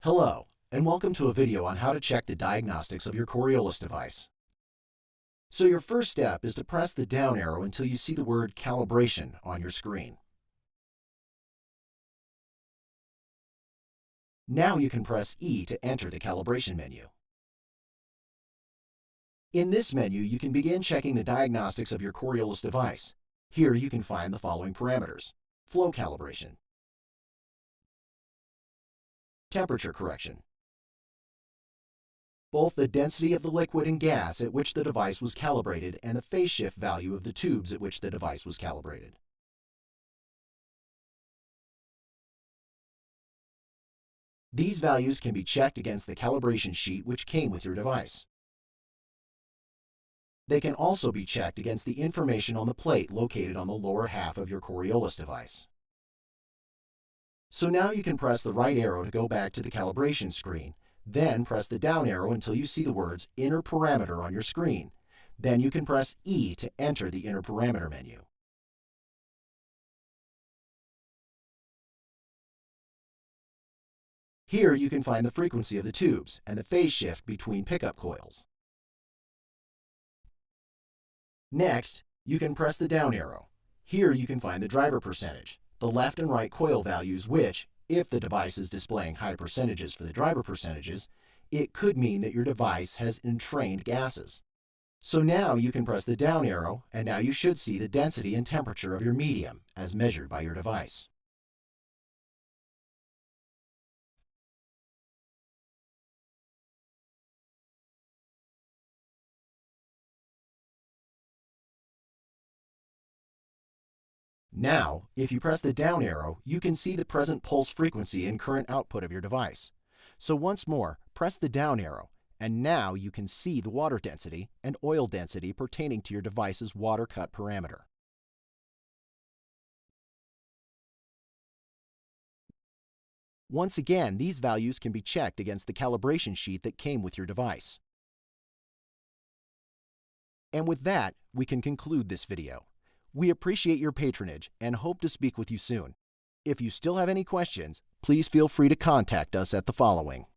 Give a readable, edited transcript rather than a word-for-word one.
Hello, and welcome to a video on how to check the diagnostics of your Coriolis device. So your first step is to press the down arrow until you see the word Calibration on your screen. Now you can press E to enter the calibration menu. In this menu, you can begin checking the diagnostics of your Coriolis device. Here you can find the following parameters: flow calibration, temperature correction, both the density of the liquid and gas at which the device was calibrated and the phase shift value of the tubes at which the device was calibrated. These values can be checked against the calibration sheet which came with your device. They can also be checked against the information on the plate located on the lower half of your Coriolis device. So now you can press the right arrow to go back to the calibration screen, then press the down arrow until you see the words Inner Parameter on your screen. Then you can press E to enter the Inner Parameter menu. Here you can find the frequency of the tubes and the phase shift between pickup coils. Next, you can press the down arrow. Here you can find the driver percentage, the left and right coil values which, if the device is displaying high percentages for the driver percentages, it could mean that your device has entrained gases. So now you can press the down arrow, and now you should see the density and temperature of your medium as measured by your device. Now, if you press the down arrow, you can see the present pulse frequency and current output of your device. So once more, press the down arrow, and now you can see the water density and oil density pertaining to your device's water cut parameter. Once again, these values can be checked against the calibration sheet that came with your device. And with that, we can conclude this video. We appreciate your patronage and hope to speak with you soon. If you still have any questions, please feel free to contact us at the following.